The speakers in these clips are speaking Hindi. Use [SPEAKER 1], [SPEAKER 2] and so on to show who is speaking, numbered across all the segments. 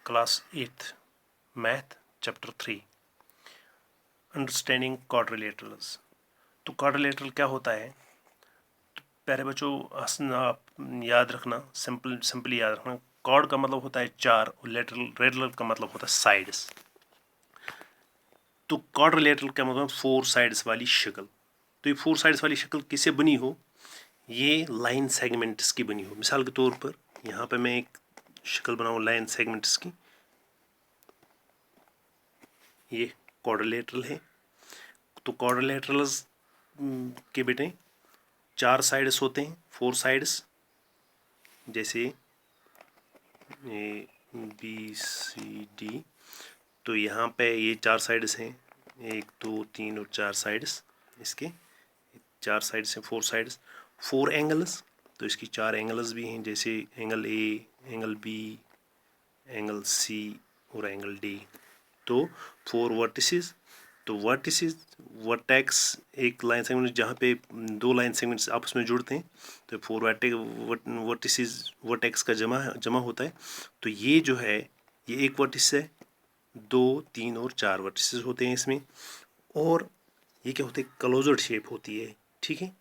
[SPEAKER 1] Class 8th math chapter 3 understanding quadrilaterals. तो क्वाड्रिलेटरल क्या होता है? तो पहले बच्चों आप याद रखना, सिंपली याद रखना, क्वाड का मतलब होता है चार और लेटरल का मतलब होता है साइड्स। तो क्वाड्रिलेटरल का मतलब 4 साइड्स वाली शक्ल। तो ये 4 साइड्स वाली शक्ल किससे बनी हो? ये लाइन सेगमेंट्स की बनी हो। मिसाल के तौर पर यहाँ पे मैं एक शक्ल बनाऊँ लाइन सेगमेंट्स की, ये क्वाड्रिलेटरल है। तो क्वाड्रिलेटरल्स के बेटे 4 साइड्स होते हैं, 4 साइड्स, जैसे ए बी सी डी। तो यहाँ पे ये 4 साइड्स हैं, 1 2 3 और 4 साइड्स, इसके 4 साइड्स हैं, 4 साइड्स। 4 एंगल्स, तो इसकी 4 एंगल्स भी हैं, जैसे angle A, angle B, angle C और एंगल डी। तो 4 वर्टिसेस। तो वर्टेक्स एक लाइन सेगमेंट जहाँ पे 2 लाइन सेगमेंट्स आपस में जुड़ते हैं, तो 4 वर्टिसेस वर्टेक्स का जमा होता है। तो ये जो है ये एक वर्टिस है, 2 3 और 4 वर्टिसेस होते हैं इसमें। और ये क्या होते हैं? क्लोज्ड शेप होती है, ठीक है।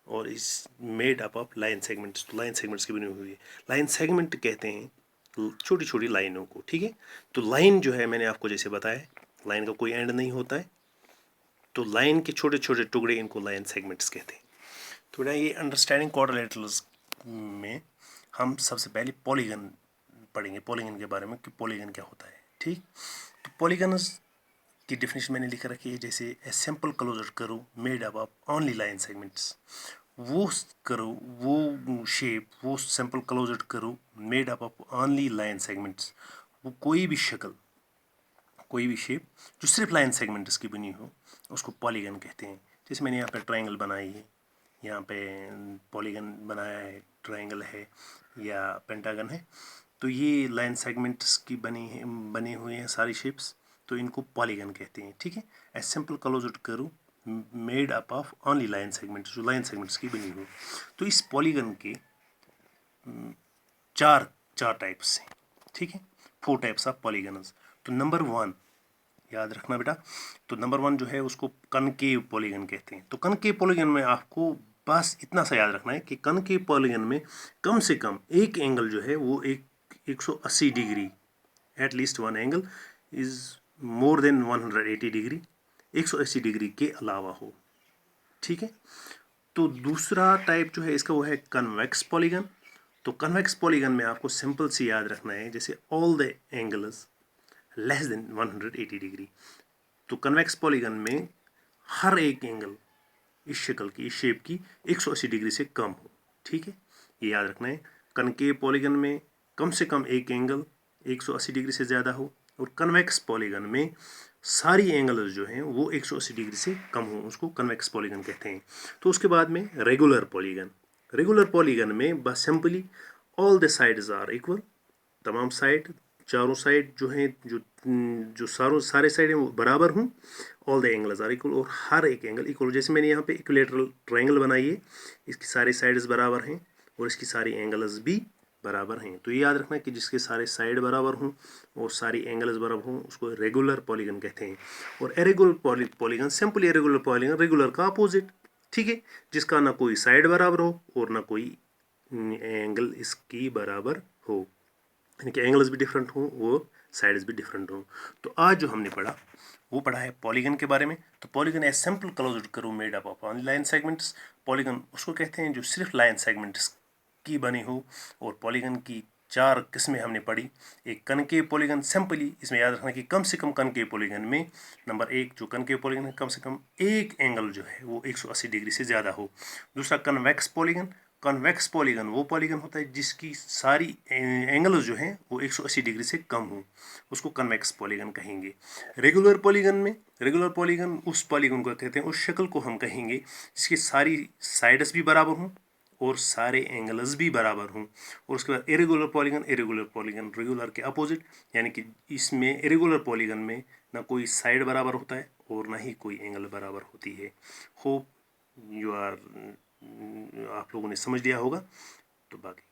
[SPEAKER 1] और इस made up of line segments. तो लाइन सेगमेंट्स की बनी हुई है। लाइन सेगमेंट कहते हैं छोटी छोटी लाइनों को, ठीक है। तो लाइन जो है मैंने आपको जैसे बताया, लाइन का कोई एंड नहीं होता है, तो लाइन के छोटे छोटे टुकड़े, इनको लाइन सेगमेंट्स कहते हैं। तो बेटा ये अंडरस्टैंडिंग क्वाड्रिलेटरल्स में हम सबसे पहले पॉलीगन पढ़ेंगे, पॉलीगन के बारे में कि पॉलीगन क्या होता है, ठीक। तो पॉलीगन्स की डेफिनेशन मैंने लिख रखी है, जैसे a simple closed curve made up of only line segments. वो कर्व, वो शेप, वो simple closed curve made up of only line segments. वो कोई भी शक्ल, कोई भी शेप जो सिर्फ लाइन सेगमेंट्स की बनी हो, उसको पॉलीगन कहते हैं। जैसे मैंने यहाँ पे ट्रायंगल बनाई है, यहाँ पे पॉलीगन बनाया है, ट्रायंगल है या पेंटागन है। तो ये लाइन सेगमेंट्स की बनी हुई हैं सारी शेप्स, तो इनको पॉलीगन कहते हैं, ठीक है। A simple closed curve made up of only line segments, जो लाइन सेगमेंट्स की बनी हो। तो इस पॉलीगन के चार टाइप्स हैं, ठीक है। 4 टाइप्स ऑफ पॉलीगन्स। तो नंबर 1 याद रखना बेटा। तो नंबर 1 जो है उसको कनकेव पॉलीगन कहते हैं। तो कनकेव पॉलीगन में आपको बस इतना सा याद रखना है कि कनकेव पॉलीगन में कम से कम एक एंगल जो है वो 180 degree, at least one angle is more than 180 degree, 180 degree के अलावा हो, ठीक है। तो दूसरा टाइप जो है इसका वो है कन्वेक्स पॉलीगन। तो कन्वेक्स पॉलीगन में आपको सिंपल सी याद रखना है, जैसे all the angles less than 180 degree. तो कन्वेक्स पॉलीगन में हर एक एंगल इस शक्ल की, इस शेप की 180 डिग्री से कम हो, ठीक है। ये याद रखना है। कनकेव पॉलीगन में कम से कम एक एंगल 180 डिग्री से ज़्यादा हो, और कन्वेक्स पॉलीगन में सारी एंगल्स जो हैं वो 180 डिग्री से कम हो, उसको कन्वेक्स पॉलीगन कहते हैं। तो उसके बाद में रेगुलर पॉलीगन। रेगुलर पॉलीगन में बस simply all the sides are equal, तमाम साइड, चारों साइड जो हैं, जो सारे साइड हैं वो बराबर हों, all the angles are equal, और हर एक एंगल इक्वल। जैसे मैंने यहाँ पे इक्विलेटरल ट्रायंगल बनाई है, इसकी सारे साइड्स बराबर हैं और इसकी सारी एंगल्स भी बराबर हैं। तो ये याद रखना कि जिसके सारे साइड बराबर हों और सारी एंगल्स बराबर हों, उसको रेगुलर पॉलीगन कहते हैं। और irregular polygon, simple irregular polygon, regular का अपोजिट, ठीक है, जिसका ना कोई साइड बराबर हो और ना कोई एंगल इसकी बराबर हो, यानी कि एंगल्स भी डिफरेंट हों और साइड्स भी डिफरेंट हों। तो आज जो हमने पढ़ा वो पढ़ा है पॉलीगन के बारे में। तो polygon a simple closed curve made up of only line segments. Polygon उसको कहते हैं जो सिर्फ लाइन सेगमेंट्स की बनी हो। और पॉलीगन की 4 किस्में हमने पढ़ी। एक कनकेव पॉलीगन, सिंपली इसमें याद रखना कि कम से कम कनकेव पॉलीगन में नंबर 1 जो कनकेव पॉलीगन है, कम से कम एक एंगल जो है वो 180 डिग्री से ज़्यादा हो। दूसरा कन्वेक्स पॉलीगन। कन्वेक्स पॉलीगन वो पॉलीगन होता है जिसकी सारी एंगल्स जो हैं वो 180 डिग्री से कम हो, उसको कन्वेक्स पॉलीगन कहेंगे। रेगुलर पॉलीगन में, रेगुलर पॉलीगन उस पॉलीगन को कहते हैं, उस शक्ल को हम कहेंगे जिसकी सारी साइड्स भी बराबर हों और सारे एंगल्स भी बराबर हों। और उसके बाद irregular polygon, irregular polygon regular के अपोजिट, यानी कि इसमें इरेगुलर पॉलीगन में ना कोई साइड बराबर होता है और ना ही कोई एंगल बराबर होती है। होप आप लोगों ने समझ लिया होगा। तो बाकी